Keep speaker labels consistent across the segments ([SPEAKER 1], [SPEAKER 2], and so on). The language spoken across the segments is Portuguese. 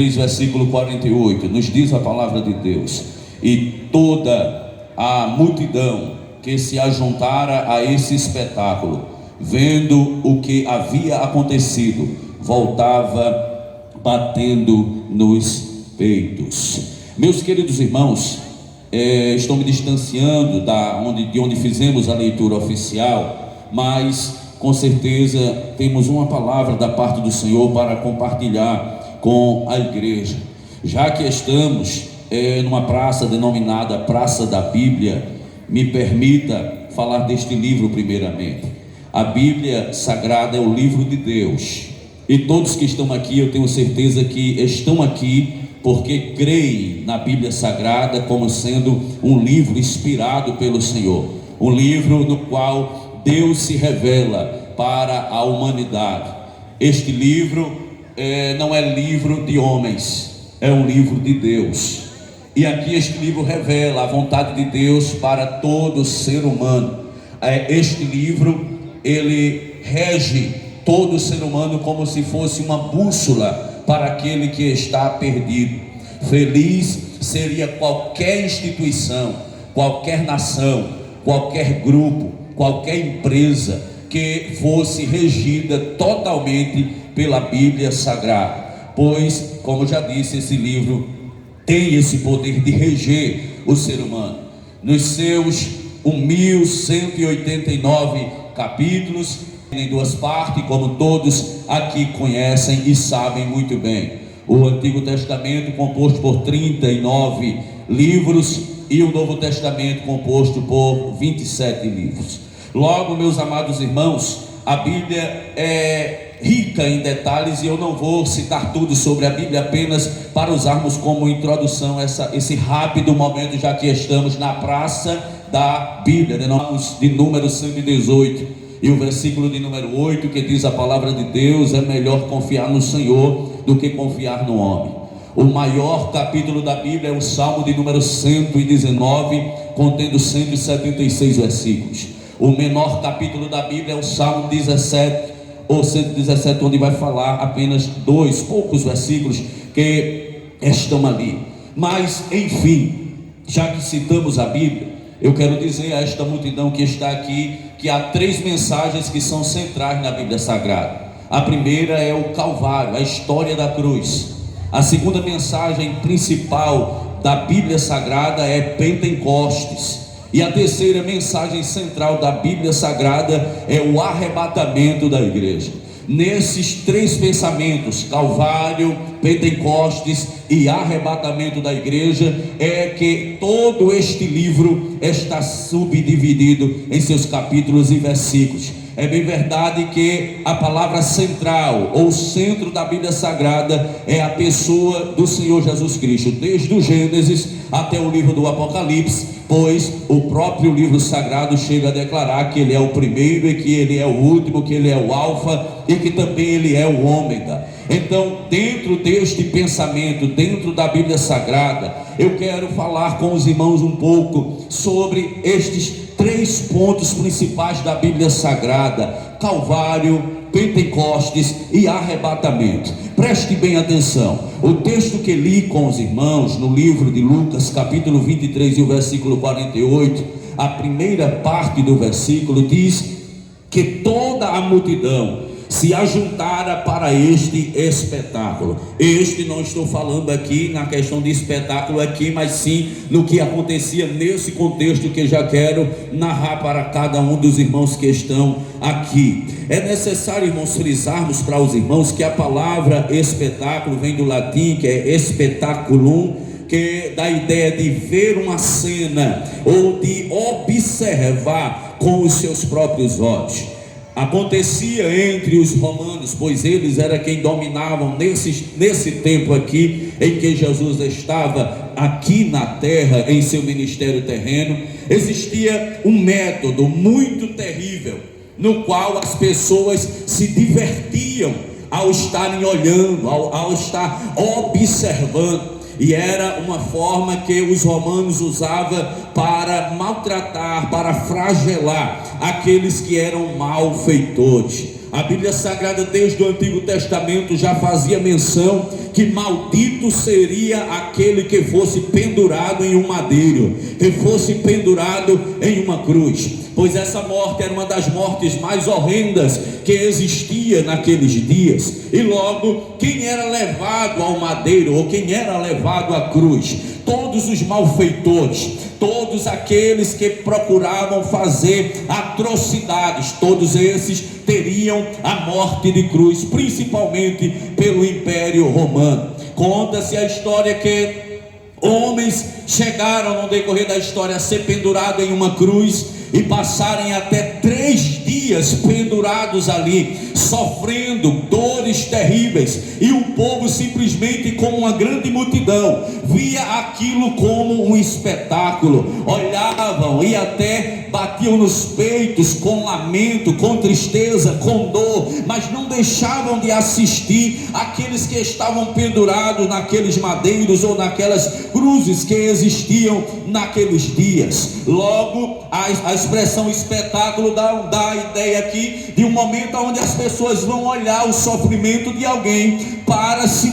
[SPEAKER 1] versículo 48, nos diz a palavra de Deus: e toda a multidão que se ajuntara a esse espetáculo, vendo o que havia acontecido, voltava batendo nos peitos. Meus queridos irmãos, estou me distanciando de onde fizemos a leitura oficial, mas com certeza temos uma palavra da parte do Senhor para compartilhar com a igreja. Já que estamos numa praça denominada Praça da Bíblia, me permita falar deste livro primeiramente. A Bíblia Sagrada é o livro de Deus, e todos que estão aqui, eu tenho certeza que estão aqui porque creem na Bíblia Sagrada como sendo um livro inspirado pelo Senhor, um livro no qual Deus se revela para a humanidade. Este livro não é livro de homens, é um livro de Deus. E aqui este livro revela a vontade de Deus para todo ser humano. Este livro, ele rege todo ser humano como se fosse uma bússola para aquele que está perdido. Feliz seria qualquer instituição, qualquer nação, qualquer grupo, qualquer empresa que fosse regida totalmente pela Bíblia Sagrada, pois, como já disse, esse livro tem esse poder de reger o ser humano. Nos seus 1189 capítulos, em duas partes, como todos aqui conhecem e sabem muito bem. O Antigo Testamento composto por 39 livros e o Novo Testamento composto por 27 livros. Logo, meus amados irmãos, a Bíblia é rica em detalhes, e eu não vou citar tudo sobre a Bíblia, apenas para usarmos como introdução esse rápido momento, já que estamos na Praça da Bíblia, de número 118, e o versículo de número 8, que diz a palavra de Deus: é melhor confiar no Senhor do que confiar no homem. O maior capítulo da Bíblia é o Salmo de número 119, contendo 176 versículos. O menor capítulo da Bíblia é o Salmo 17 ou 117, onde vai falar apenas poucos versículos que estão ali. Mas, enfim, já que citamos a Bíblia, eu quero dizer a esta multidão que está aqui que há 3 mensagens que são centrais na Bíblia Sagrada. A primeira é o Calvário, a história da cruz. A segunda mensagem principal da Bíblia Sagrada é Pentecostes. E a terceira mensagem central da Bíblia Sagrada é o arrebatamento da igreja. Nesses 3 pensamentos, Calvário, Pentecostes e arrebatamento da igreja, é que todo este livro está subdividido em seus capítulos e versículos. É bem verdade que a palavra central ou centro da Bíblia Sagrada é a pessoa do Senhor Jesus Cristo, desde o Gênesis até o livro do Apocalipse, pois o próprio livro sagrado chega a declarar que ele é o primeiro e que ele é o último, que ele é o alfa e que também ele é o ômega. Então, dentro deste pensamento, dentro da Bíblia Sagrada, eu quero falar com os irmãos um pouco sobre estes 3 pontos principais da Bíblia Sagrada: Calvário, Pentecostes e arrebatamento. Preste bem atenção. O texto que li com os irmãos no livro de Lucas, capítulo 23 e o versículo 48, a primeira parte do versículo diz que toda a multidão se ajuntara para este espetáculo. Este, não estou falando aqui na questão de espetáculo aqui, mas sim no que acontecia nesse contexto que já quero narrar para cada um dos irmãos que estão aqui. É necessário, irmãos, frisarmos para os irmãos que a palavra espetáculo vem do latim, que é spettaculum, que dá a ideia de ver uma cena ou de observar com os seus próprios olhos. Acontecia entre os romanos, pois eles eram quem dominavam nesse tempo aqui em que Jesus estava aqui na terra em seu ministério terreno. Existia um método muito terrível no qual as pessoas se divertiam ao estarem olhando, ao estar observando. E era uma forma que os romanos usavam para maltratar, para flagelar aqueles que eram malfeitores. A Bíblia Sagrada desde o Antigo Testamento já fazia menção que maldito seria aquele que fosse pendurado em um madeiro, que fosse pendurado em uma cruz, pois essa morte era uma das mortes mais horrendas que existia naqueles dias. E logo, quem era levado ao madeiro, ou quem era levado à cruz? Todos os malfeitores, todos aqueles que procuravam fazer atrocidades, todos esses teriam a morte de cruz, principalmente pelo Império Romano. Conta-se a história que homens chegaram no decorrer da história a ser pendurados em uma cruz e passarem até 3 dias pendurados ali, sofrendo dores terríveis, e o povo simplesmente, como uma grande multidão, via aquilo como um espetáculo, olhavam e até batiam nos peitos com lamento, com tristeza, com dor, mas não deixavam de assistir aqueles que estavam pendurados naqueles madeiros ou naquelas cruzes que existiam naqueles dias. Logo, a expressão espetáculo dá a ideia aqui de um momento onde as pessoas vão olhar o sofrimento de alguém para se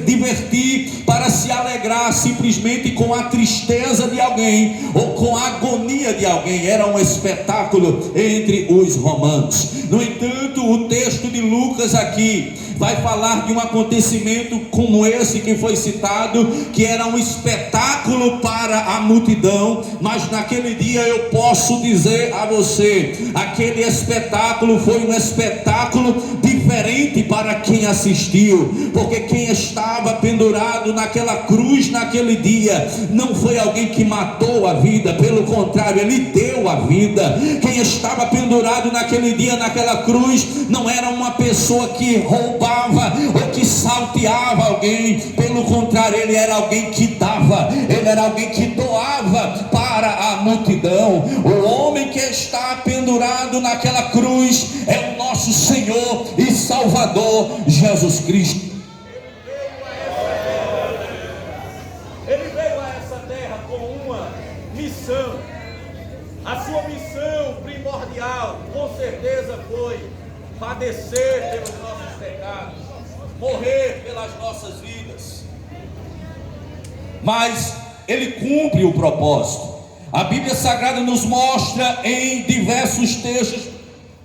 [SPEAKER 1] divertir, para se alegrar simplesmente com a tristeza de alguém ou com a agonia de alguém. Era um espetáculo entre os romanos. No entanto, o texto de Lucas aqui vai falar de um acontecimento como esse que foi citado, que era um espetáculo para a multidão, mas naquele dia eu posso dizer a você, aquele espetáculo foi um espetáculo diferente para quem assistiu, porque quem estava pendurado naquela cruz naquele dia, não foi alguém que matou a vida, pelo contrário, ele deu a vida. Quem estava pendurado naquele dia naquela cruz, não era uma pessoa que roubava ou que salteava alguém, pelo contrário, ele era alguém que dava, ele era alguém que doava para a multidão. O homem que está pendurado naquela cruz é o nosso Senhor e Salvador Jesus Cristo.
[SPEAKER 2] Ele veio a essa terra com uma missão. A sua missão primordial, com certeza, foi padecer pelos nossos pecados, morrer pelas nossas vidas.
[SPEAKER 1] Mas ele cumpre o propósito. A Bíblia Sagrada nos mostra em diversos textos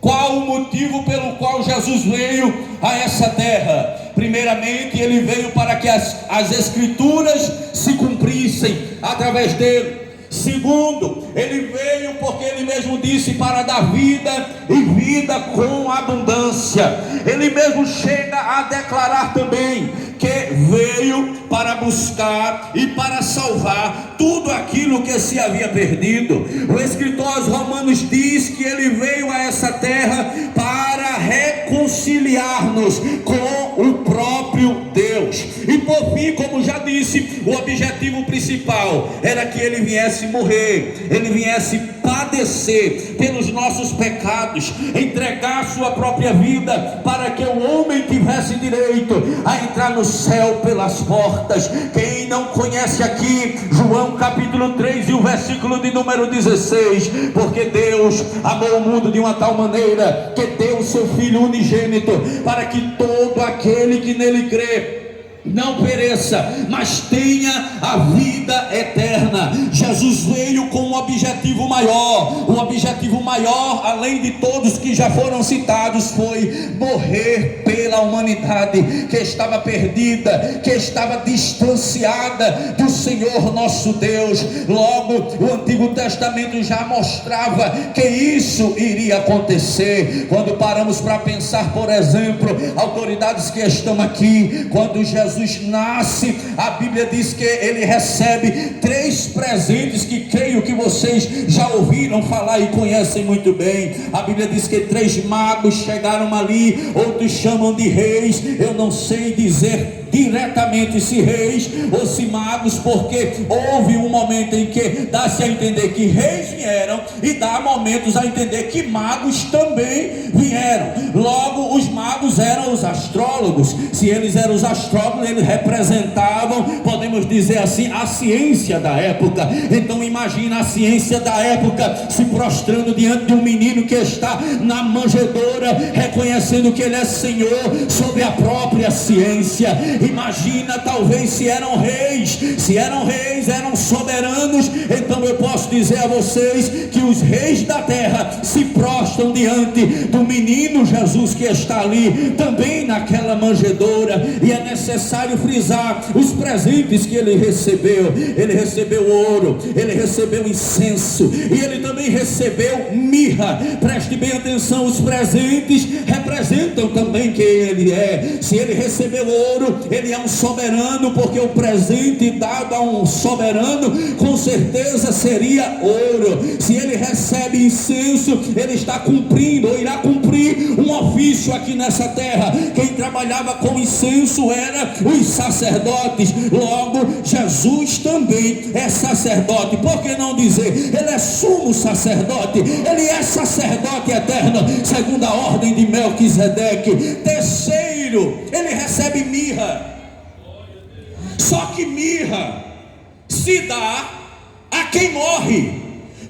[SPEAKER 1] qual o motivo pelo qual Jesus veio a essa terra. Primeiramente, ele veio para que as Escrituras se cumprissem através dele. Segundo, ele veio porque ele mesmo disse para dar vida e vida com abundância. Ele mesmo chega a declarar também que veio para buscar e para salvar tudo aquilo que se havia perdido. O escritor aos Romanos diz que ele veio a essa terra para reconciliar-nos com o próprio Deus. E por fim, como já disse, o objetivo principal era que ele viesse morrer, ele viesse padecer pelos nossos pecados, entregar sua própria vida para que o homem tivesse direito a entrar no céu pelas portas. Quem não conhece aqui João capítulo 3 e o versículo de número 16, porque Deus amou o mundo de uma tal maneira que deu o seu Filho unigênito, para que todo aquele que nele crê não pereça, mas tenha a vida eterna. Jesus veio com um objetivo maior, além de todos que já foram citados, foi morrer pela humanidade que estava perdida, que estava distanciada do Senhor nosso Deus. Logo, o Antigo Testamento já mostrava que isso iria acontecer. Quando paramos para pensar, por exemplo, autoridades que estão aqui, quando Jesus nasce, a Bíblia diz que ele recebe 3 presentes que creio que vocês já ouviram falar e conhecem muito bem. A Bíblia diz que 3 magos chegaram ali, outros chamam de reis, eu não sei dizer diretamente se reis ou se magos, porque houve um momento em que dá-se a entender que reis vieram e dá momentos a entender que magos também vieram. Logo, os magos eram os astrólogos. Se eles eram os astrólogos, eles representavam, podemos dizer assim, a ciência da época. Então imagina a ciência da época se prostrando diante de um menino que está na manjedoura, reconhecendo que ele é Senhor sobre a própria ciência. Imagina, talvez, se eram reis, eram soberanos. Então eu posso dizer a vocês que os reis da terra se prostram diante do menino Jesus que está ali, também naquela manjedoura. E é necessário frisar os presentes que ele recebeu. Ele recebeu ouro, ele recebeu incenso, e ele também recebeu mirra. Preste bem atenção, os presentes representam também quem ele é. Se ele recebeu ouro, ele é um soberano, porque o presente dado a um soberano com certeza seria ouro. Se ele recebe incenso, ele está cumprindo, ou irá cumprir um ofício aqui nessa terra. Quem trabalhava com incenso era os sacerdotes. Logo, Jesus também é sacerdote. Por que não dizer, ele é sumo sacerdote, ele é sacerdote eterno, segundo a ordem de Melquisedeque. Terceiro, ele recebe mirra. Só que mirra se dá a quem morre,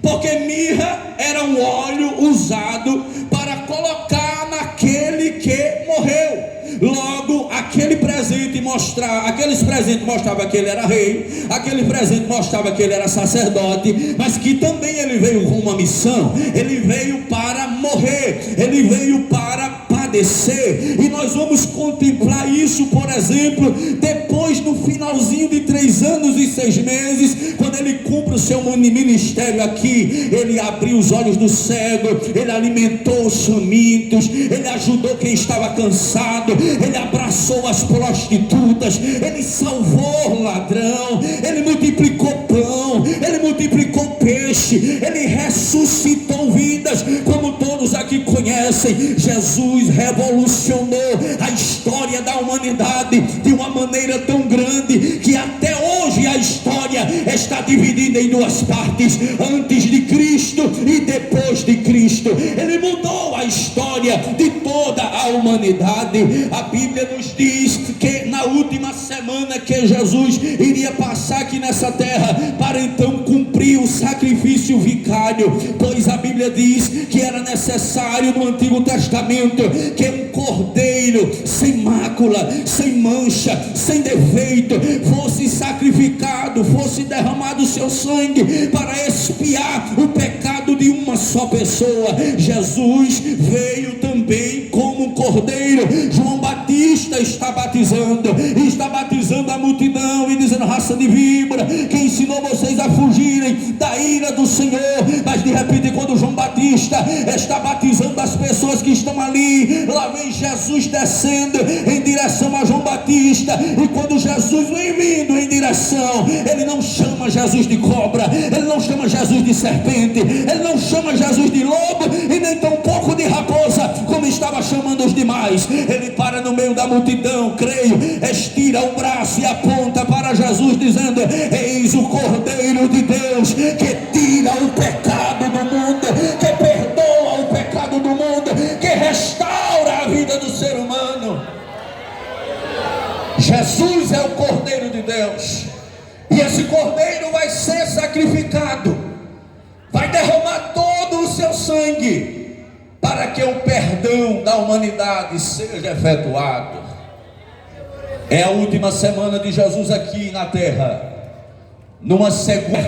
[SPEAKER 1] porque mirra era um óleo usado para colocar naquele que morreu. Logo, aqueles presentes mostravam que ele era rei, aquele presente mostrava que ele era sacerdote, mas que também ele veio com uma missão. Ele veio para morrer, ele veio para padecer. E nós vamos contemplar isso, por exemplo, depois, no finalzinho de 3 anos e 6 meses, quando ele cumpre o seu ministério aqui. Ele abriu os olhos do cego, ele alimentou os famintos, ele ajudou quem estava cansado, ele abraçou as prostitutas, ele salvou o ladrão, ele multiplicou pão, ele multiplicou peixe, ele ressuscitou vidas, como todos aqui conhecem. Jesus revolucionou a história da humanidade de uma maneira tão grande que até hoje a história está dividida em 2 partes: antes de Cristo e depois de Cristo. Ele mudou a história de toda a humanidade. A Bíblia nos diz que na última semana que Jesus iria passar aqui nessa terra, para então cumprir o sacrifício vicário, pois a Bíblia diz que era necessário no Antigo Testamento que um cordeiro sem mácula, sem mancha, sem defeito fosse sacrificado, fosse derramado o seu sangue para expiar o pecado de uma só pessoa. Jesus veio também como um cordeiro. João Batista está batizando a multidão e dizendo: raça de víbora, quem ensinou vocês a fugirem da ira do Senhor? Mas de repente, quando João Batista está batizando as pessoas que estão ali, lá vem Jesus descendo em direção a João Batista. E quando Jesus vem vindo em direção, ele não chama Jesus de cobra, ele não chama Jesus de serpente, ele não chama Jesus de lobo e nem tampouco de raposa, como estava chamando os demais. Ele para no meio da multidão, creio, estira o braço e aponta para Jesus, dizendo: eis o Cordeiro de Deus que tira o pecado do mundo, que perdoa o pecado do mundo, que restaura a vida do ser humano. Jesus é o Cordeiro de Deus, e esse Cordeiro vai ser sacrificado, vai derramar todo o seu sangue para que o perdão da humanidade seja efetuado. É a última semana de Jesus aqui na terra. Numa segunda,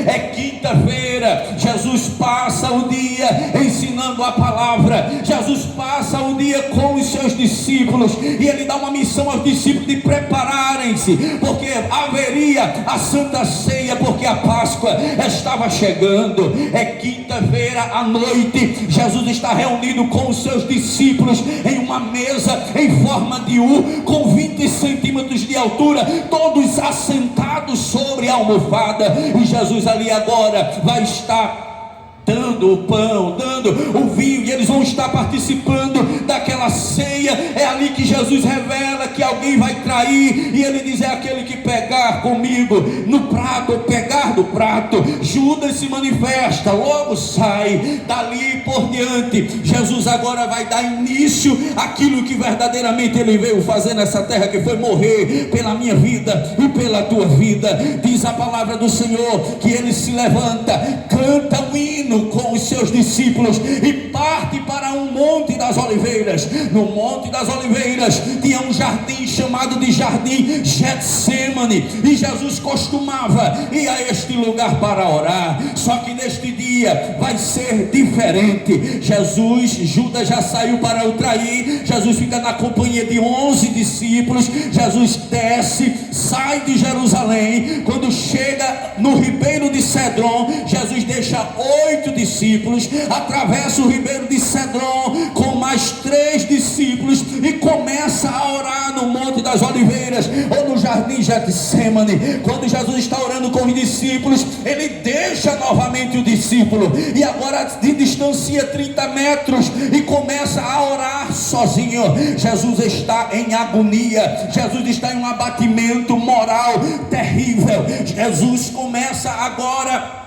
[SPEAKER 1] é quinta-feira, Jesus passa o dia ensinando a palavra. Jesus passa o dia com os seus discípulos, e ele dá uma missão aos discípulos de prepararem-se, porque haveria a Santa Ceia, porque a Páscoa estava chegando. É quinta-feira à noite, Jesus está reunido com os seus discípulos em uma mesa em forma de U, com 20 centímetros de altura, todos assentados sobre a almofada. E Jesus ali agora vai estar dando o pão, dando o vinho, e eles vão estar participando daquela ceia. É ali que Jesus revela que alguém vai trair, e ele diz: é aquele que pegar comigo no prato, ou pegar do prato. Judas se manifesta, logo sai. Dali por diante, Jesus agora vai dar início àquilo que verdadeiramente ele veio fazer nessa terra, que foi morrer pela minha vida e pela tua vida. Diz a palavra do Senhor que ele se levanta, canta um hino com os seus discípulos e parte para um monte das oliveiras. No monte das oliveiras tinha um jardim chamado de jardim Getsemane, e Jesus costumava ir a este lugar para orar. Só que neste dia vai ser diferente. Judas já saiu para o trair. Jesus fica na companhia de 11 discípulos. Jesus desce, sai de Jerusalém. Quando chega no ribeiro de Cedron, Jesus deixa 8 discípulos, atravessa o ribeiro de Cedron com mais 3 discípulos e começa a orar no Monte das Oliveiras, ou no jardim Getsemane. Quando Jesus está orando com os discípulos, ele deixa novamente o discípulo e agora se distancia 30 metros e começa a orar sozinho. Jesus está em agonia, Jesus está em um abatimento moral terrível. Jesus começa agora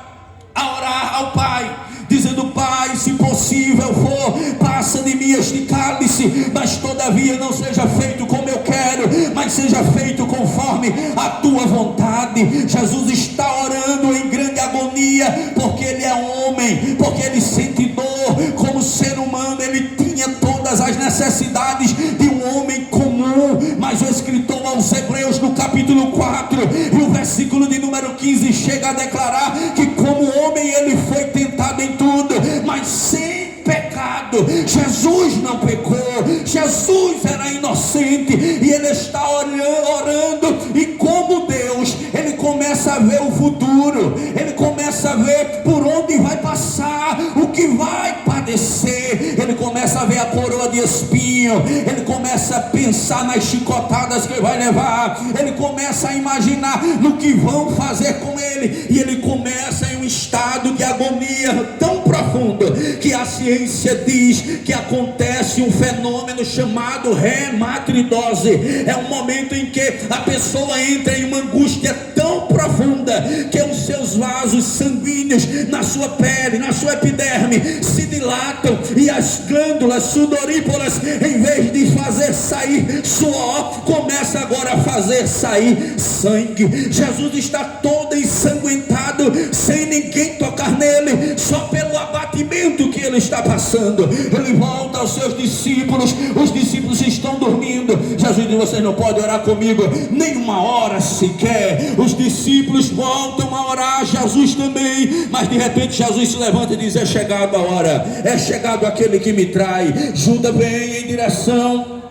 [SPEAKER 1] a orar ao Pai, dizendo: Pai, se possível for, passa de mim este cálice, mas todavia não seja feito como eu quero, mas seja feito conforme a tua vontade. Jesus está orando em grande agonia, porque ele é homem, porque ele sente dor. Como ser humano, ele tinha todas as necessidades de um homem comum, mas o escritor aos Hebreus, no capítulo 4 e o versículo de número 15, chega a declarar que como homem ele foi tentado em tudo, mas sem pecado. Jesus não pecou, Jesus era inocente, e ele está orando, e como Deus, ele começa a ver o futuro, ele começa a ver por onde vai passar, o que vai padecer. Ele começa a ver a coroa de espinho, ele começa a pensar nas chicotadas que vai levar, ele começa a imaginar no que vão fazer com ele, e ele começa em um estado de agonia tão profundo que a ciência diz que acontece um fenômeno chamado hematidose. É um momento em que a pessoa entra em uma angústia tão profunda que os seus vasos sanguíneos na sua pele, na sua epiderme, se dilatam, e as glândulas sudoríparas, em vez de fazer sair suor, começa agora a fazer sair sangue. Jesus está todo ensanguentado, sem ninguém tocar nele, só pelo abatimento que ele está passando. Ele volta aos seus discípulos, os discípulos estão dormindo. Jesus diz: vocês não podem orar comigo nem uma hora sequer. Os discípulos voltam a orar, Jesus também, mas de repente Jesus se levanta e diz: é chegado a hora, é chegado aquele que me trai. Judas vem em direção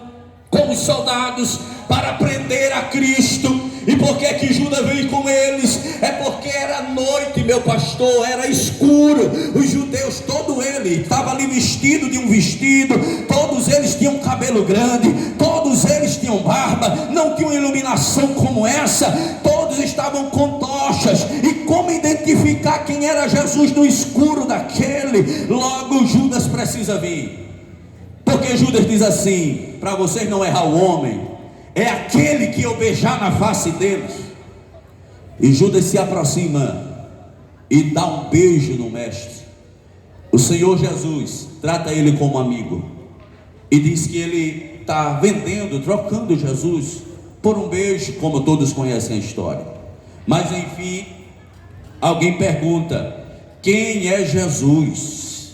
[SPEAKER 1] com os soldados para prender a Cristo. E por que que Judas veio com eles? É porque era noite, meu pastor, era escuro. Os judeus, todo ele estava ali vestido de um vestido, todos eles tinham cabelo grande, todos eles tinham barba, não tinham iluminação como essa, todos estavam com tochas. E como identificar quem era Jesus no escuro daquele? Logo Judas precisa vir, porque Judas diz assim: para vocês não errar o homem, é aquele que eu beijar na face deles. E Judas se aproxima e dá um beijo no mestre. O Senhor Jesus trata ele como amigo e diz que ele está vendendo, trocando Jesus por um beijo, como todos conhecem a história. Mas enfim, alguém pergunta: quem é Jesus?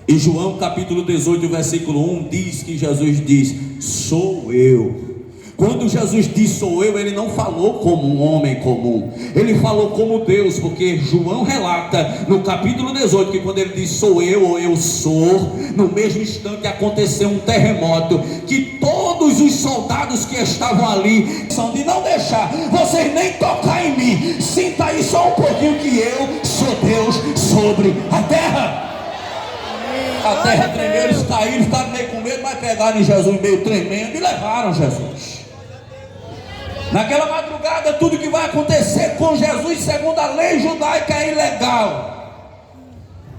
[SPEAKER 1] E João capítulo 18 versículo 1 diz que Jesus diz: sou eu. Quando Jesus diz sou eu, ele não falou como um homem comum, ele falou como Deus, porque João relata no capítulo 18 que quando ele diz sou eu ou eu sou, no mesmo instante aconteceu um terremoto, que todos os soldados que estavam ali são de não deixar vocês nem tocar em mim, sinta aí só um pouquinho que eu sou Deus sobre a terra. A terra tremeu, eles caíram, ficaram meio com medo, mas pegaram em Jesus meio tremendo e levaram Jesus. Naquela madrugada, tudo que vai acontecer com Jesus segundo a lei judaica é ilegal.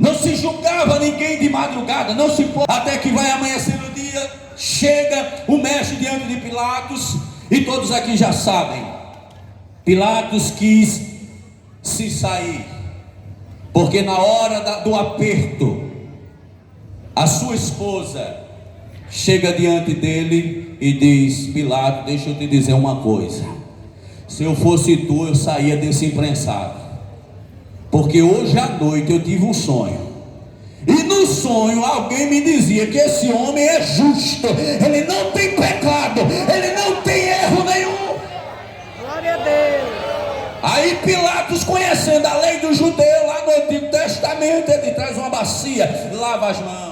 [SPEAKER 1] Não se julgava ninguém de madrugada, não se pode, até que vai amanhecer o dia. Chega o mestre diante de Pilatos, e todos aqui já sabem, Pilatos quis se sair, porque na hora do aperto, a sua esposa chega diante dele e diz: Pilatos, deixa eu te dizer uma coisa, se eu fosse tu, eu saía desse imprensado, porque hoje à noite eu tive um sonho, e no sonho alguém me dizia que esse homem é justo, ele não tem pecado, ele não tem erro nenhum.
[SPEAKER 3] Glória a Deus.
[SPEAKER 1] Aí Pilatos, conhecendo a lei do judeu lá no Antigo Testamento, ele traz uma bacia, lava as mãos.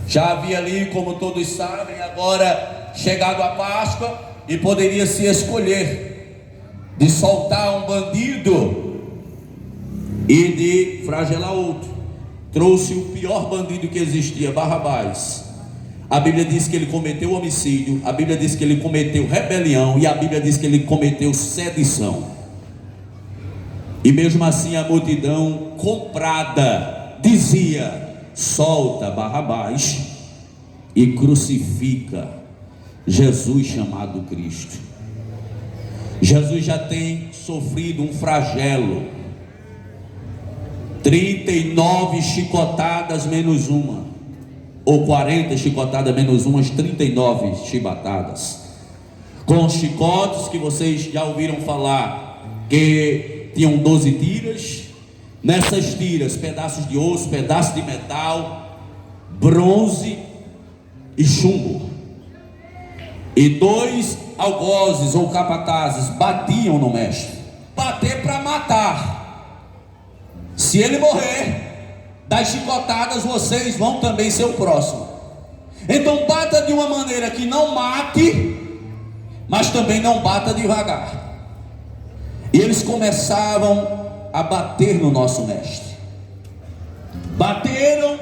[SPEAKER 1] Já havia ali, como todos sabem, agora chegado a Páscoa, e poderia se escolher de soltar um bandido e de flagelar outro. Trouxe o pior bandido que existia, Barrabás. A Bíblia diz que ele cometeu homicídio, a Bíblia diz que ele cometeu rebelião, e a Bíblia diz que ele cometeu sedição. E mesmo assim a multidão comprada dizia: solta Barrabás e crucifica Jesus chamado Cristo. Jesus já tem sofrido um flagelo, 39 chicotadas menos uma, ou 40 chicotadas menos umas, 39 chibatadas, com os chicotes que vocês já ouviram falar, que tinham 12 tiras. Nessas tiras, pedaços de osso, pedaços de metal, bronze e chumbo. E 2 algozes ou capatazes batiam no mestre. Bater para matar. Se ele morrer, das chicotadas vocês vão também ser o próximo. Então bata de uma maneira que não mate, mas também não bata devagar. E eles começavam a bater no nosso mestre. Bateram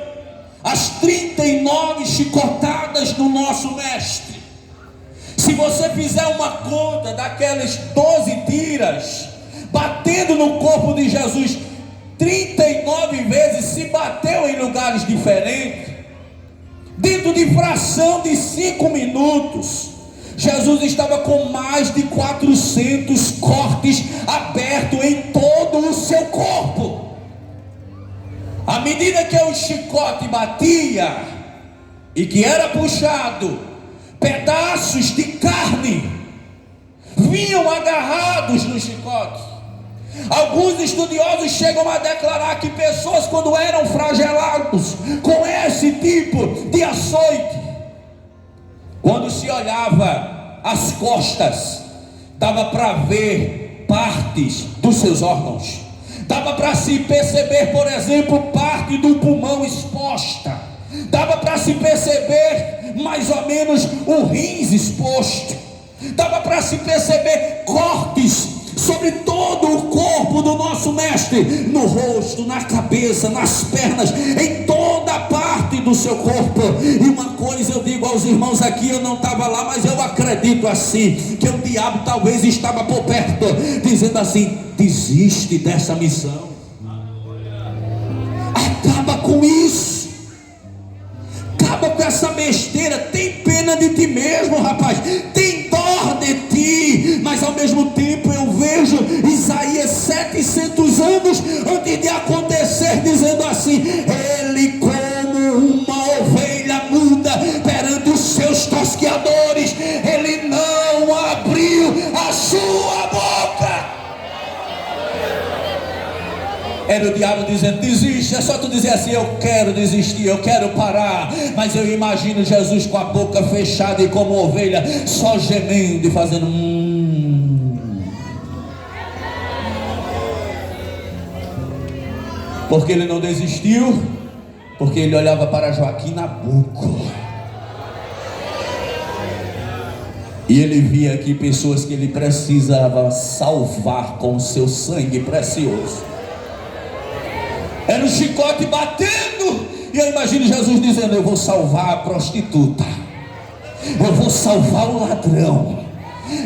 [SPEAKER 1] as 39 chicotadas no nosso mestre. Se você fizer uma conta daquelas 12 tiras, batendo no corpo de Jesus 39 vezes, se bateu em lugares diferentes, dentro de fração de 5 minutos, Jesus estava com mais de 400 cortes abertos em todo o seu corpo. À medida que o chicote batia e que era puxado, pedaços de carne vinham agarrados no chicote. Alguns estudiosos chegam a declarar que pessoas, quando eram flagelados com esse tipo de açoite, quando se olhava as costas, dava para ver partes dos seus órgãos. Dava para se perceber, por exemplo, parte do pulmão exposta. Dava para se perceber mais ou menos o rins exposto. Dava para se perceber cortes sobre todo o corpo do nosso mestre, no rosto, na cabeça, nas pernas, em toda a parte do seu corpo. E uma coisa eu digo aos irmãos aqui, eu não estava lá, mas eu acredito assim, que o diabo talvez estava por perto, dizendo assim: desiste dessa missão, acaba com isso, acaba com essa besteira, tem pena de ti mesmo, rapaz, tem dó de ti. Mas ao mesmo tempo eu vejo Isaías 700 anos antes de acontecer, dizendo assim: ele como uma ovelha muda perante os seus tosqueadores, ele não abriu a sua boca. Era o diabo dizendo: desiste. É só tu dizer assim: eu quero desistir, eu quero parar. Mas eu imagino Jesus com a boca fechada e como ovelha, só gemendo e fazendo Porque ele não desistiu, porque ele olhava para Joaquim Nabuco, e ele via aqui pessoas que ele precisava salvar com o seu sangue precioso. Era o chicote batendo, e eu imagino Jesus dizendo: eu vou salvar a prostituta, eu vou salvar o ladrão,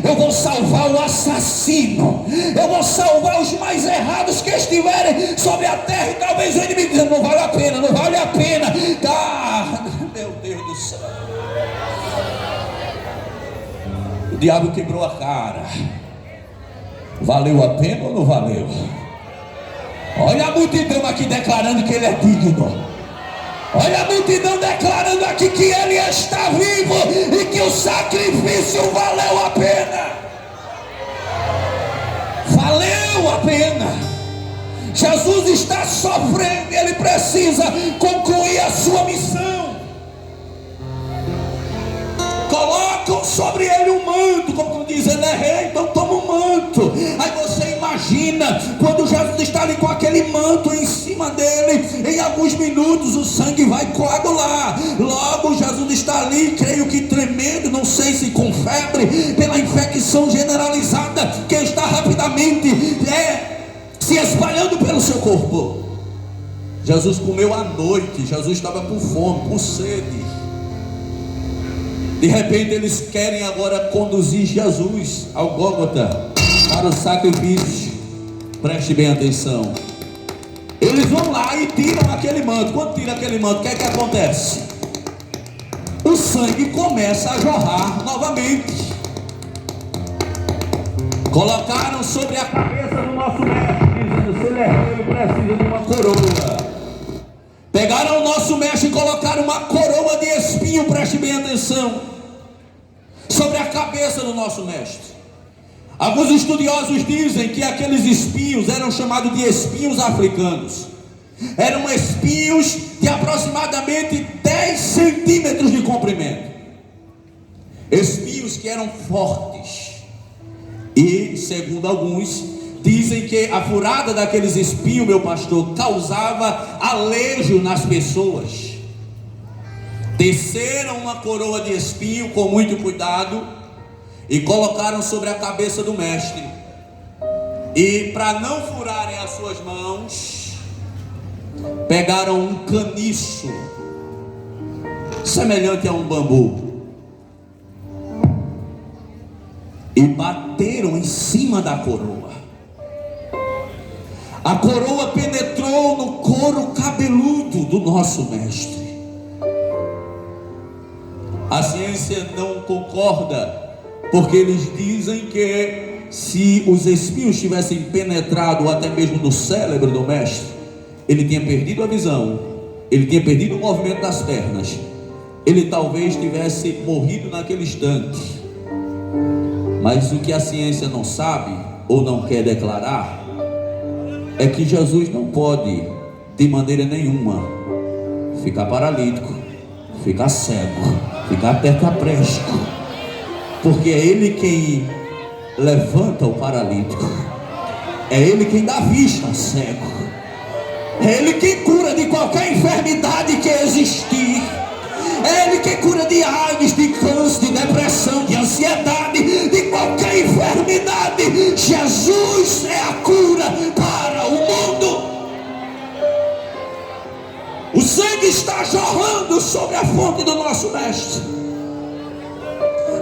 [SPEAKER 1] eu vou salvar o assassino, eu vou salvar os mais errados que estiverem sobre a terra. E talvez ele me diga: não vale a pena, não vale a pena. Tá, meu Deus do céu. O diabo quebrou a cara. Valeu a pena ou não valeu? Olha a multidão aqui declarando que ele é digno. Olha a multidão declarando aqui que ele está vivo e que o sacrifício valeu a pena. Valeu a pena. Jesus está sofrendo e ele precisa concluir a sua missão. Colocam sobre ele um manto, como diz, ele é rei, então toma um manto. Aí você imagina, quando Jesus está ali com aquele manto em cima dele, em alguns minutos o sangue vai coagular. Logo Jesus está ali, creio que tremendo, não sei se com febre, pela infecção generalizada que está rapidamente se espalhando pelo seu corpo. Jesus comeu à noite, Jesus estava com fome, com sede. De repente eles querem agora conduzir Jesus ao Gólgota para o sacrifício. Preste bem atenção. Eles vão lá e tiram aquele manto. Quando tira aquele manto, o que é que acontece? O sangue começa a jorrar novamente. Colocaram sobre a cabeça do nosso mestre, dizendo: se ele é rei, ele precisa de uma coroa. Pegaram o nosso mestre e colocaram uma coroa de espinho, preste bem atenção, sobre a cabeça do nosso mestre. Alguns estudiosos dizem que aqueles espinhos eram chamados de espinhos africanos. Eram espinhos de aproximadamente 10 centímetros de comprimento. Espinhos que eram fortes. E, segundo alguns, dizem que a furada daqueles espinhos, meu pastor, causava alejo nas pessoas. Teceram uma coroa de espinho com muito cuidado e colocaram sobre a cabeça do mestre. E para não furarem as suas mãos, pegaram um caniço semelhante a um bambu e bateram em cima da coroa. A coroa penetrou no couro cabeludo do nosso mestre. A ciência não concorda, porque eles dizem que se os espinhos tivessem penetrado até mesmo no cérebro do mestre, ele tinha perdido a visão, ele tinha perdido o movimento das pernas, ele talvez tivesse morrido naquele instante. Mas o que a ciência não sabe ou não quer declarar é que Jesus não pode de maneira nenhuma ficar paralítico, ficar cego, ficar tetraplégico, porque é ele quem levanta o paralítico, é ele quem dá vista ao cego, é ele quem cura de qualquer enfermidade que existir, é ele quem cura de AIDS, de câncer, de depressão, de ansiedade, de qualquer enfermidade. Jesus é a cura para o mundo. O sangue está jorrando sobre a fonte do nosso mestre.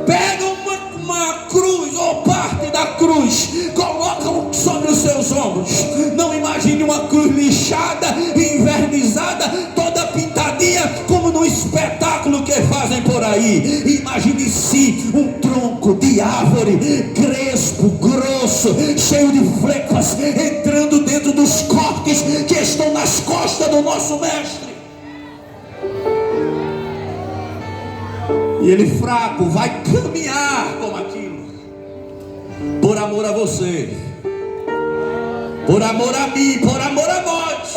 [SPEAKER 1] Pegam uma cruz ou parte da cruz, colocam sobre os seus ombros. Não imagine uma cruz lixada, envernizada, toda pintadinha, como no espetáculo que fazem por aí. Imagine-se um tronco de árvore, crespo, grosso, cheio de flecas, entrando dentro dos cortes que estão nas costas do nosso mestre. E ele fraco vai caminhar com aquilo, por amor a você, por amor a mim, por amor a nós.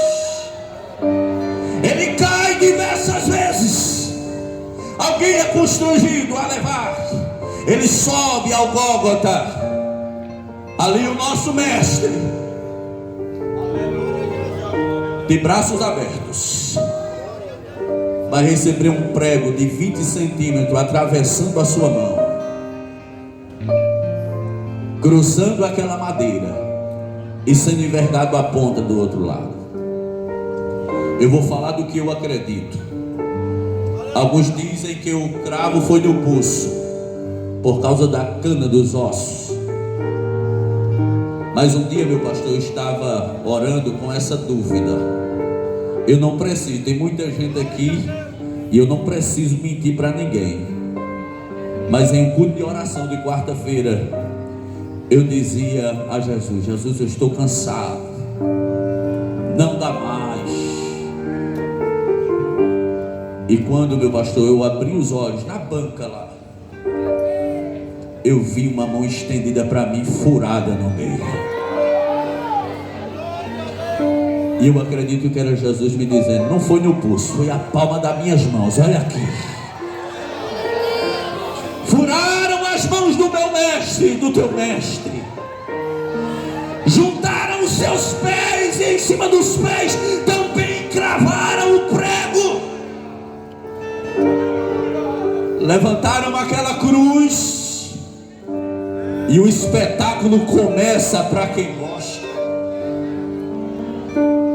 [SPEAKER 1] Ele cai diversas vezes, alguém é constrangido a levar. Ele sobe ao Gólgota, ali o nosso mestre, de braços abertos, vai receber um prego de 20 centímetros atravessando a sua mão, cruzando aquela madeira e sendo envergado a ponta do outro lado. Eu vou falar do que eu acredito. Alguns dizem que o cravo foi no pulso, por causa da cana dos ossos. Mas um dia, meu pastor, eu estava orando com essa dúvida. Eu não preciso, tem muita gente aqui e eu não preciso mentir para ninguém. Mas em um culto de oração de quarta-feira, eu dizia a Jesus: Jesus, eu estou cansado, não dá mais. E quando, meu pastor, eu abri os olhos na banca lá, eu vi uma mão estendida para mim, furada no meio. E eu acredito que era Jesus me dizendo: não foi no pulso, foi a palma das minhas mãos, olha aqui. Furaram as mãos do meu mestre, do teu mestre. Juntaram os seus pés e em cima dos pés também cravaram o prego. Levantaram aquela cruz e o espetáculo começa para quem gosta.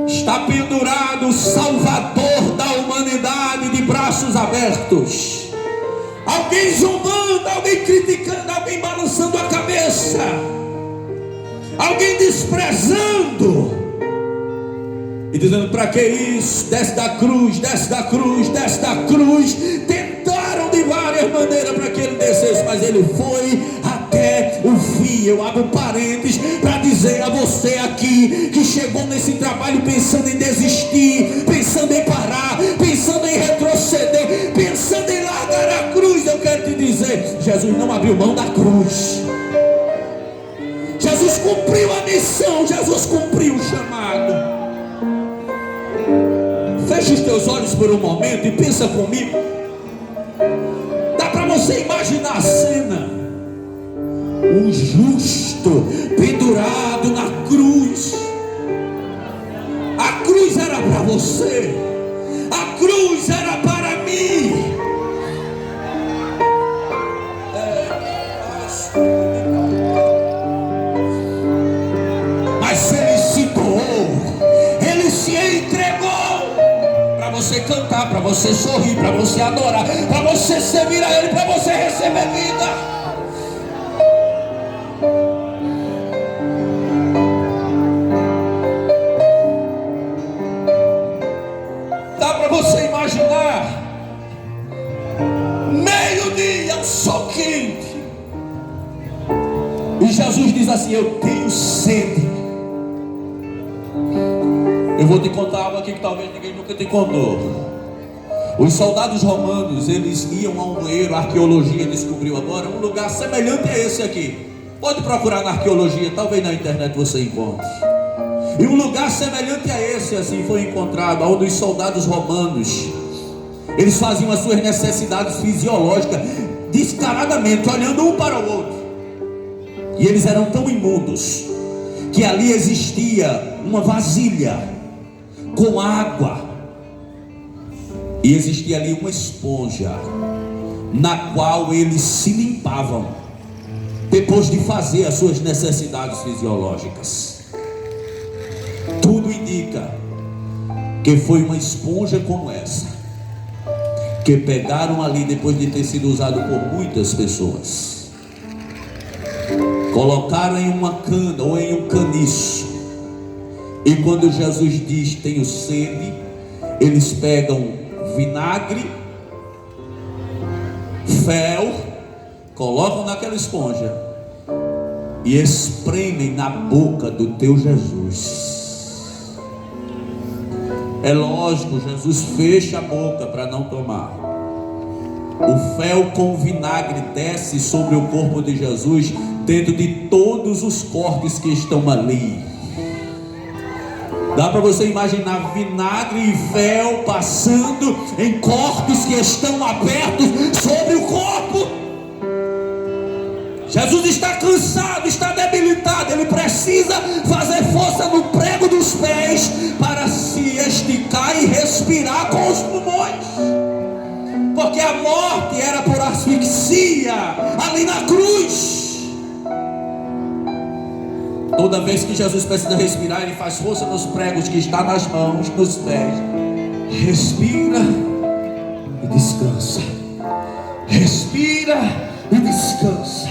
[SPEAKER 1] Está pendurado o Salvador da humanidade de braços abertos. Alguém zombando, alguém criticando, alguém balançando a cabeça, alguém desprezando e dizendo: para que isso? Desce da cruz, desce da cruz, desce da cruz. Tentaram de várias maneiras para que ele descesse, mas ele foi até o fim. Eu abro parênteses para dizer a você aqui que chegou nesse trabalho pensando em desistir, pensando em parar, pensando em retroceder, pensando em largar a cruz. Eu quero te dizer: Jesus não abriu mão da cruz. Jesus cumpriu a missão, Jesus cumpriu o chamado. Feche os teus olhos por um momento e pensa comigo. Dá para você imaginar a cena: um justo pendurado na cruz. A cruz era para você, a cruz era para mim. Mas ele se doou, ele se entregou para você cantar, para você sorrir, para você adorar, para você servir a ele, para você receber vida. Você imaginar meio-dia, um sol quente, e Jesus diz assim: eu tenho sede. Eu vou te contar algo aqui que talvez ninguém nunca te contou. Os soldados romanos, eles iam a um bueiro. A arqueologia descobriu agora um lugar semelhante a esse aqui. Pode procurar na arqueologia, talvez na internet você encontre. E um lugar semelhante a esse assim foi encontrado, onde os soldados romanos, eles faziam as suas necessidades fisiológicas descaradamente, olhando um para o outro. E eles eram tão imundos que ali existia uma vasilha com água, e existia ali uma esponja na qual eles se limpavam depois de fazer as suas necessidades fisiológicas. Tudo indica que foi uma esponja como essa que pegaram ali depois de ter sido usado por muitas pessoas, colocaram em uma cana ou em um caniço, e quando Jesus diz tenho sede, eles pegam vinagre, fel, colocam naquela esponja e espremem na boca do teu Jesus. É lógico, Jesus fecha a boca para não tomar. O fel com vinagre desce sobre o corpo de Jesus, dentro de todos os cortes que estão ali. Dá para você imaginar vinagre e fel passando em cortes que estão abertos sobre o corpo. Jesus está cansado, está debilitado, ele precisa fazer força no prego dos pés para se esticar e respirar com os pulmões, porque a morte era por asfixia ali na cruz. Toda vez que Jesus precisa respirar, ele faz força nos pregos que está nas mãos, nos pés. Respira e descansa. Respira e descansa.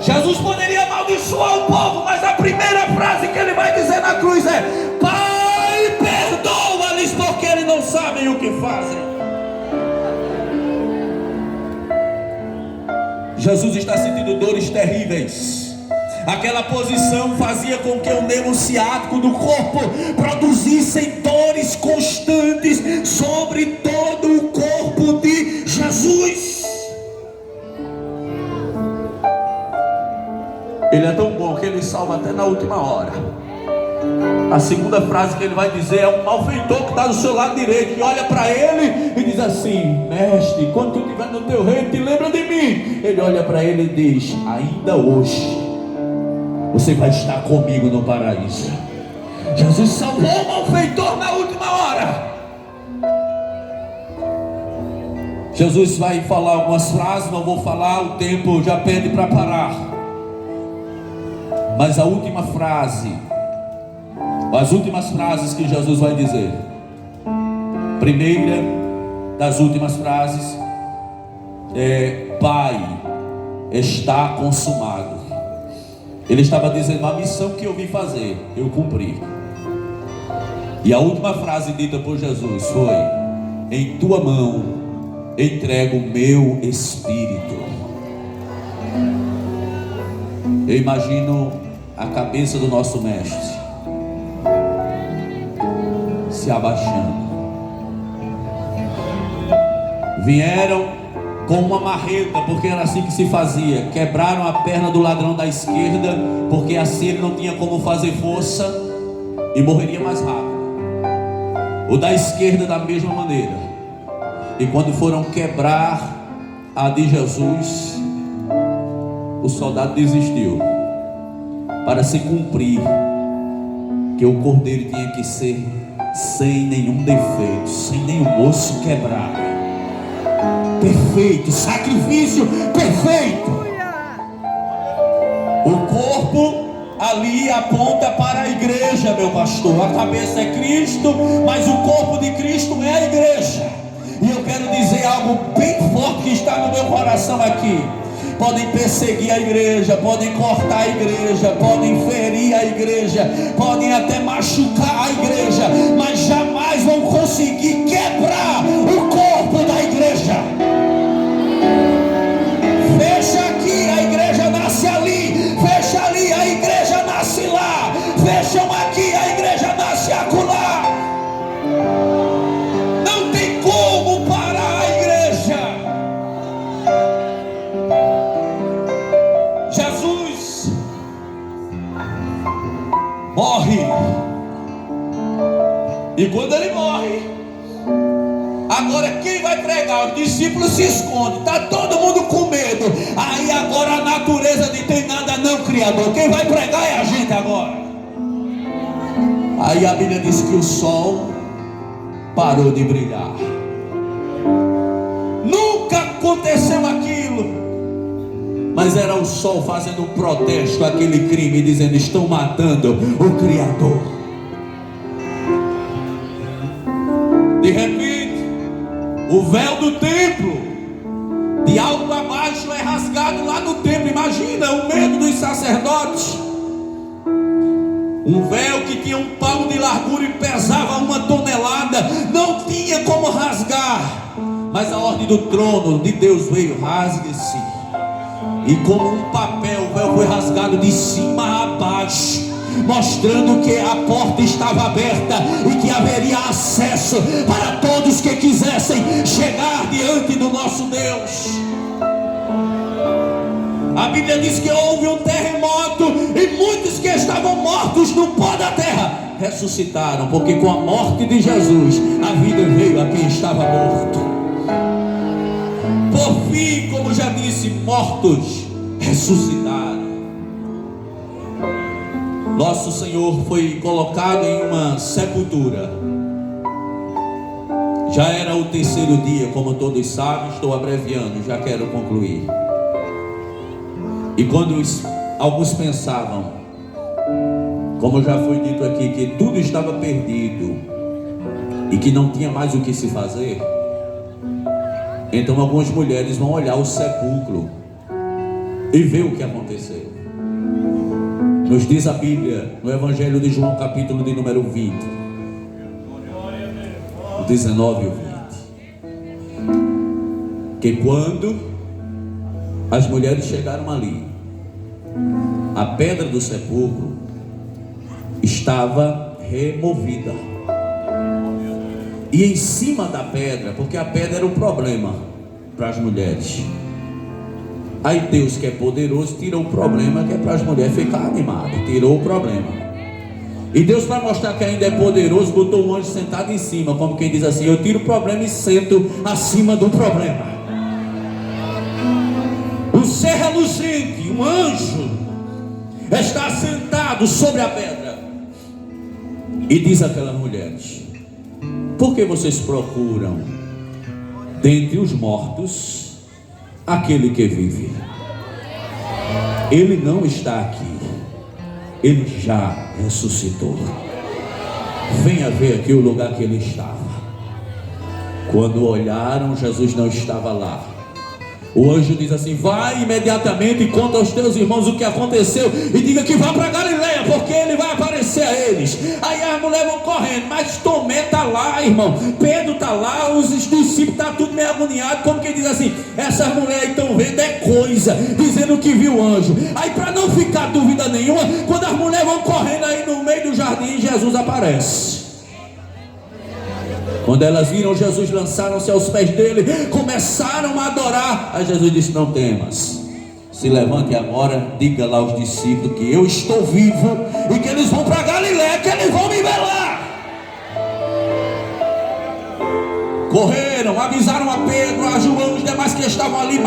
[SPEAKER 1] Jesus poderia amaldiçoar o povo, mas a primeira frase que ele vai dizer na cruz é: Pai, perdoa-lhes porque eles não sabem o que fazem. Jesus está sentindo dores terríveis. Aquela posição fazia com que o nervo ciático do corpo produzissem dores constantes sobre todo o corpo de Jesus. Ele é tão bom que ele salva até na última hora. A segunda frase que ele vai dizer é um malfeitor que está do seu lado direito, que olha para ele e diz assim: mestre, quando tu estiver no teu reino, te lembra de mim. Ele olha para ele e diz: ainda hoje você vai estar comigo no paraíso. Jesus salvou o malfeitor na última hora. Jesus vai falar algumas frases, não vou falar, o tempo já pede para parar. Mas a última frase, as últimas frases que Jesus vai dizer, primeira das últimas frases é: Pai, está consumado. Ele estava dizendo: a missão que eu vim fazer, eu cumpri. E a última frase dita por Jesus foi: em tua mão entrego o meu espírito. Eu imagino a cabeça do nosso mestre se abaixando. Vieram com uma marreta, porque era assim que se fazia. Quebraram a perna do ladrão da esquerda, porque assim ele não tinha como fazer força e morreria mais rápido. O da esquerda da mesma maneira. E quando foram quebrar a de Jesus, o soldado desistiu, para se cumprir que o cordeiro tinha que ser sem nenhum defeito, sem nenhum osso quebrado, perfeito, sacrifício perfeito. O corpo ali aponta para a igreja, meu pastor. A cabeça é Cristo, mas o corpo de Cristo é a igreja. E eu quero dizer algo bem forte que está no meu coração aqui. Podem perseguir a igreja, podem cortar a igreja, podem ferir a igreja, podem até machucar a igreja, mas jamais vão conseguir quebrar o corpo da igreja. Fecha aqui, a igreja nasce ali. Fecha ali, a igreja nasce lá. Fecham aqui, a igreja nasce acolá. Não tem como parar a igreja. Jesus morre. E quando ele morre, agora quem vai pregar? Os discípulos se escondem. Está todo mundo com medo. Aí agora a natureza de tem nada não, Criador. Quem vai pregar é a gente agora. Aí a Bíblia diz que o sol parou de brilhar. Nunca aconteceu aquilo, mas era o sol fazendo um protesto àquele crime, dizendo: estão matando o Criador. De repente, o véu do templo, de alto a baixo, é rasgado lá no templo. Imagina o medo dos sacerdotes. Um véu que tinha um palmo de largura e pesava 1 tonelada. Não tinha como rasgar. Mas a ordem do trono de Deus veio: rasgue-se. E como um papel, o véu foi rasgado de cima a baixo, mostrando que a porta estava aberta e que haveria acesso para todos que quisessem chegar diante do nosso Deus. A Bíblia diz que houve um terremoto e muitos que estavam mortos no pó da terra ressuscitaram, porque com a morte de Jesus a vida veio a quem estava morto. Por fim, como já disse, mortos ressuscitaram. Nosso Senhor foi colocado em uma sepultura. Já era o 3º dia, como todos sabem. Estou abreviando, já quero concluir. E quando alguns pensavam, como já foi dito aqui, que tudo estava perdido e que não tinha mais o que se fazer, Então algumas mulheres vão olhar o sepulcro e ver o que aconteceu. Nos diz a Bíblia, no Evangelho de João, capítulo de número 20, o 19 e o 20, que quando as mulheres chegaram ali, a pedra do sepulcro estava removida. E em cima da pedra, porque a pedra era o problema para as mulheres. Aí Deus, que é poderoso, tirou o problema, que é para as mulheres ficar animadas. Tirou o problema. E Deus, para mostrar que ainda é poderoso, botou um anjo sentado em cima, como quem diz assim: eu tiro o problema e sento acima do problema. Um ser reluzente, um anjo, está sentado sobre a pedra. E diz àquelas mulheres: por que vocês procuram dentre os mortos aquele que vive? Ele não está aqui, ele já ressuscitou. Venha ver aqui o lugar que ele estava. Quando olharam, Jesus não estava lá. O anjo diz assim: vai imediatamente e conta aos teus irmãos o que aconteceu e diga que vá para Galileia, porque ele vai aparecer a eles. Aí as mulheres vão correndo, mas Tomé está lá, irmão, Pedro está lá, os discípulos estão tudo meio agoniados, como quem diz assim: essas mulheres estão vendo é coisa, dizendo que viu o anjo. Aí, para não ficar dúvida nenhuma, quando as mulheres vão correndo aí no meio do jardim, Jesus aparece. Quando elas viram Jesus, lançaram-se aos pés dele, começaram a adorar. Aí Jesus disse: não temas, se levante agora, diga lá aos discípulos que eu estou vivo e que eles vão para Galileia, que eles vão me ver lá. Correram, avisaram a Pedro, a João, os demais que estavam ali.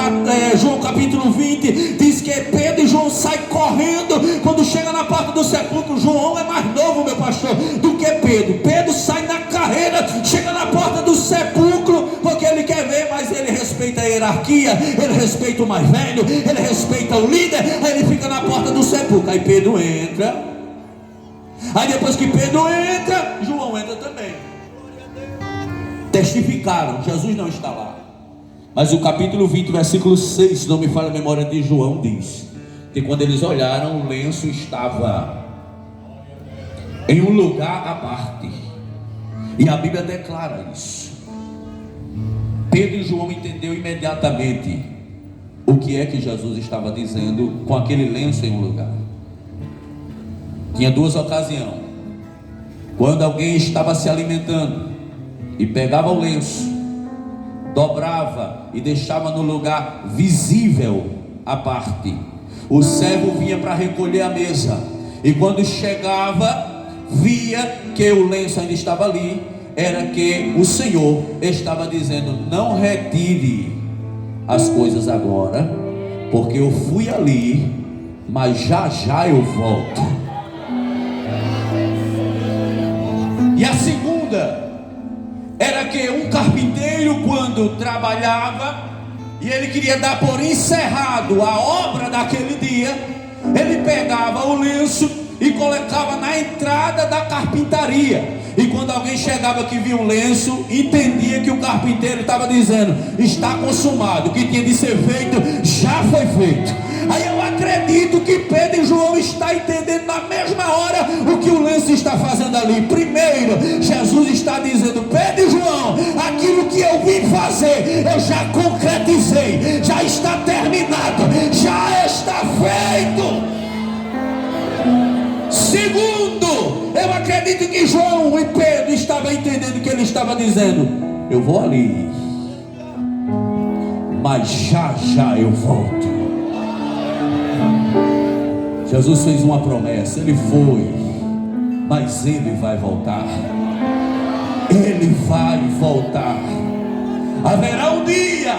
[SPEAKER 1] João capítulo 20 diz que Pedro e João saem correndo. Quando chega na porta do sepulcro, João é mais novo, meu pastor, do que Pedro. Pedro sai na carreira, chega na porta do sepulcro, porque ele quer ver, mas ele respeita a hierarquia, ele respeita o mais velho, ele respeita o líder. Aí ele fica na porta do sepulcro. Aí Pedro entra. Aí depois que Pedro entra, João entra também. Testificaram, Jesus não está lá. Mas o capítulo 20, versículo 6, não me falha a memória de João, diz que quando eles olharam, o lenço estava em um lugar à parte. E a Bíblia declara isso. Pedro e João entenderam imediatamente o que é que Jesus estava dizendo com aquele lenço em um lugar. Tinha duas ocasiões. Quando alguém estava se alimentando e pegava o lenço, dobrava e deixava no lugar visível à parte, o servo vinha para recolher a mesa, e quando chegava, via que o lenço ainda estava ali. Era que o Senhor estava dizendo: não retire as coisas agora, porque eu fui ali, mas já já eu volto. E a segunda era que um carpinteiro, quando trabalhava e ele queria dar por encerrado a obra daquele dia, ele pegava o lenço e colocava na entrada da carpintaria. E quando alguém chegava que via um lenço, entendia que o carpinteiro estava dizendo: está consumado, o que tinha de ser feito já foi feito. Aí eu acredito que Pedro e João estão entendendo na mesma hora o que o lenço está fazendo ali. Primeiro, Jesus está dizendo: Pedro e João, aquilo que eu vim fazer, eu já concretizei, já está terminado, já está feito. Segundo, eu acredito que João e Pedro estavam entendendo o que ele estava dizendo: eu vou ali, mas já já eu volto. Jesus fez uma promessa, ele foi, mas ele vai voltar. Ele vai voltar. Haverá um dia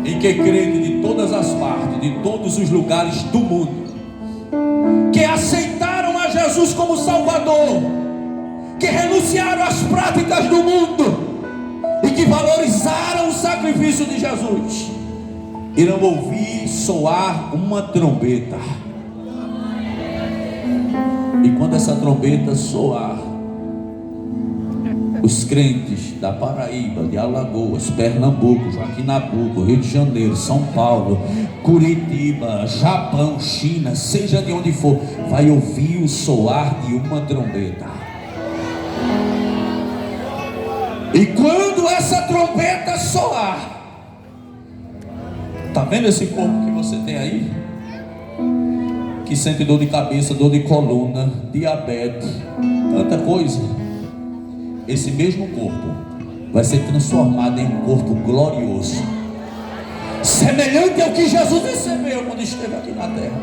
[SPEAKER 1] em que crentes de todas as partes, de todos os lugares do mundo, que aceitaram a Jesus como Salvador, que renunciaram às práticas do mundo e que valorizaram o sacrifício de Jesus, irão ouvir soar uma trombeta. E quando essa trombeta soar, Os crentes da Paraíba, de Alagoas, Pernambuco, Joaquim Nabuco, Rio de Janeiro, São Paulo, Curitiba, Japão, China, seja de onde for, vai ouvir o soar de uma trombeta. E quando essa trombeta soar, tá vendo esse corpo que você tem aí? Que sente dor de cabeça, dor de coluna, diabetes, tanta coisa. Esse mesmo corpo vai ser transformado em um corpo glorioso, semelhante ao que Jesus recebeu quando esteve aqui na terra.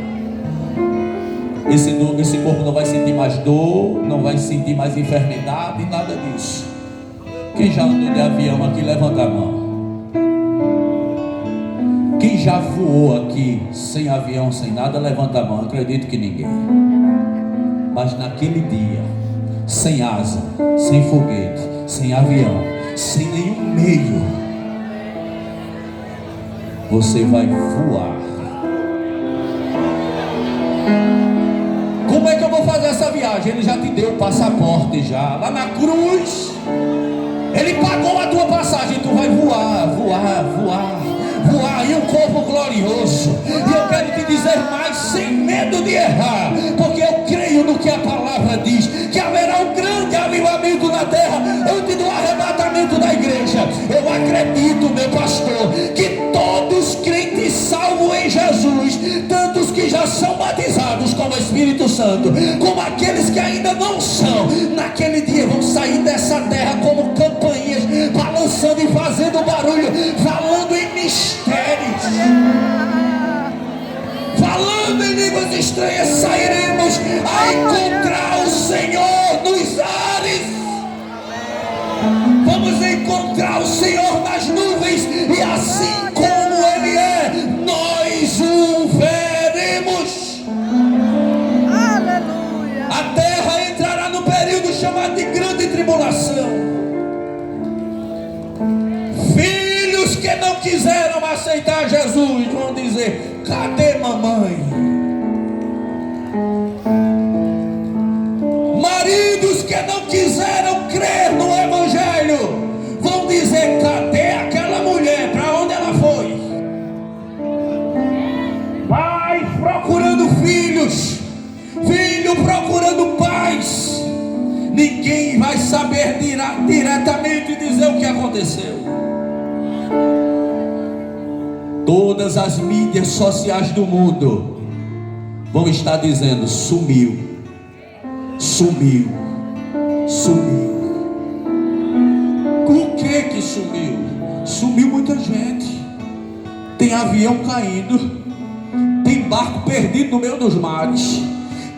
[SPEAKER 1] Esse corpo não vai sentir mais dor, não vai sentir mais enfermidade, nada disso. Quem já andou de avião aqui, levanta a mão. Quem já voou aqui sem avião, sem nada, levanta a mão. Acredito que ninguém. Mas naquele dia, sem asa, sem foguete, sem avião, sem nenhum meio, você vai voar. Como é que eu vou fazer essa viagem? Ele já te deu o passaporte já. Lá na cruz, Ele pagou a tua passagem. Tu vai voar, voar, voar, voar em um corpo glorioso. E eu quero te dizer mais, sem medo de errar, porque eu creio no que a palavra diz, que haverá um grande avivamento na terra antes do arrebatamento da igreja. Eu acredito, meu pastor, que todos crentes salvos em Jesus, tanto os que já são batizados com o Espírito Santo, como aqueles que ainda não são, naquele dia vão sair dessa terra como campainhas, balançando e fazendo barulho, falando em mistérios, falando em línguas estranhas. Sairemos a encontrar o Senhor nos ares. Vamos encontrar o Senhor nas nuvens, e assim como Ele é, nós o veremos.
[SPEAKER 3] Aleluia.
[SPEAKER 1] A terra entrará no período chamado de grande tribulação. Filhos que não quiseram aceitar Jesus vão dizer: cadê mamãe? Maridos que não quiseram crer no Evangelho vão dizer: cadê aquela mulher? Para onde ela foi? Pais procurando filhos, filho procurando pais. Ninguém vai saber diretamente dizer o que aconteceu. Todas as mídias sociais do mundo vão estar dizendo: sumiu, sumiu, sumiu. O que sumiu? Sumiu muita gente. Tem avião caindo, tem barco perdido no meio dos mares,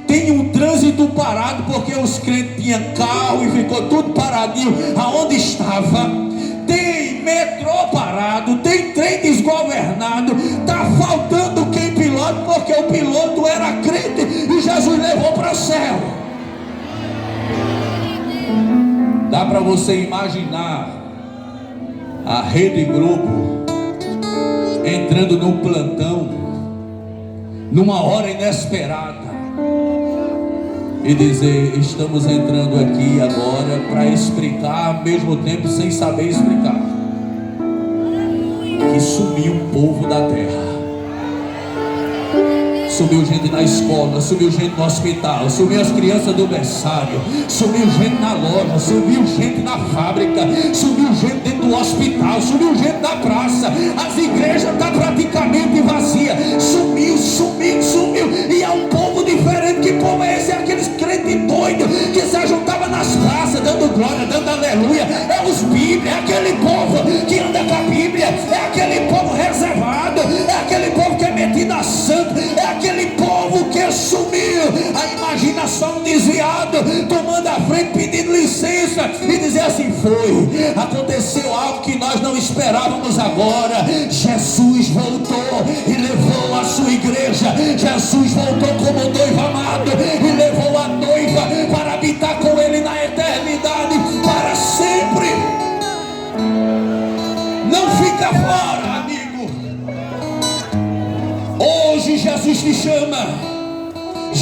[SPEAKER 1] tem um trânsito parado porque os crentes tinham carro e ficou tudo paradinho aonde estava. Tem metrô parado, tem trem desgovernado, está faltando quem pilote, porque o piloto era crente e Jesus levou para o céu. Dá para você imaginar a Rede Globo entrando num plantão numa hora inesperada e dizer: estamos entrando aqui agora para explicar, ao mesmo tempo sem saber explicar, que sumiu um povo da terra. Sumiu gente na escola, sumiu gente no hospital, sumiu as crianças do berçário, sumiu gente na loja, sumiu gente na fábrica, sumiu gente dentro do hospital, sumiu gente na praça. As igrejas estão praticamente vazias. Sumiu, sumiu, sumiu. E é um povo diferente. Que povo é esse? É aqueles crentes doidos que se juntavam nas praças, dando glória, dando aleluia. É os bíblios, é aquele povo que anda com a Bíblia, é aquele povo reservado, é aquele povo que é metido a santo, é aquele povo que sumiu. A imaginação desviado, tomando a frente, pedindo licença e dizer assim: foi, aconteceu algo que nós não esperávamos agora. Jesus voltou e levou a sua igreja. Jesus voltou como noivo amado e levou a noiva para habitar com Ele na eternidade para sempre. Não fica fora, amigo. Hoje Jesus te chama,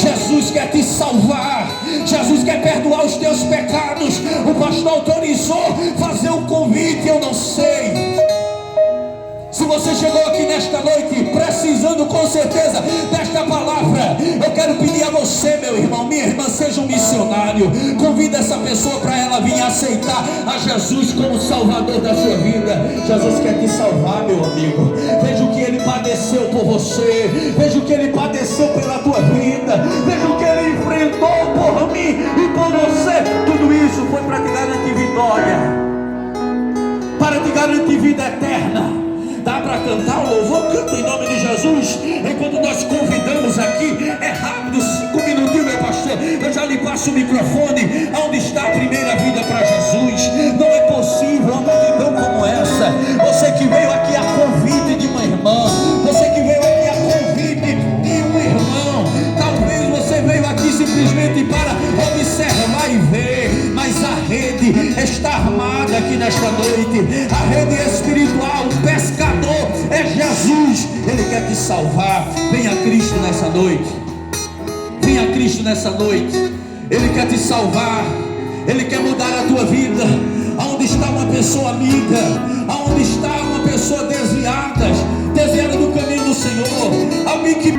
[SPEAKER 1] Jesus quer te salvar. Jesus quer perdoar os teus pecados. O pastor autorizou fazer um convite. Eu não sei se você chegou aqui nesta noite precisando com certeza desta palavra. Eu quero pedir a você, meu irmão, minha irmã, seja um missionário. Convida essa pessoa para ela vir aceitar a Jesus como Salvador da sua vida. Jesus quer te salvar, meu amigo. Veja o que Ele padeceu por você. Veja o que Ele padeceu pela tua vida. Veja o que Ele enfrentou por mim e por você. Tudo isso foi para te garantir vitória, para te garantir vida eterna. Dá para cantar o louvor? Canta em nome de Jesus. Enquanto nós convidamos aqui, é rápido, 5 minutinhos, meu pastor. Eu já lhe passo o microfone. Onde está a primeira vida para Jesus? Não é possível uma multidão como essa. Você que veio aqui a convite de uma irmã, você que veio aqui a convite de um irmão. Talvez você veio aqui simplesmente para observar e ver, mas a rede está armada aqui nesta noite. A rede espiritual, o pescador é Jesus. Ele quer te salvar. Venha a Cristo nessa noite. Venha a Cristo nessa noite. Ele quer te salvar. Ele quer mudar a tua vida. Aonde está uma pessoa amiga? Aonde está uma pessoa desviada do caminho do Senhor? Alguém que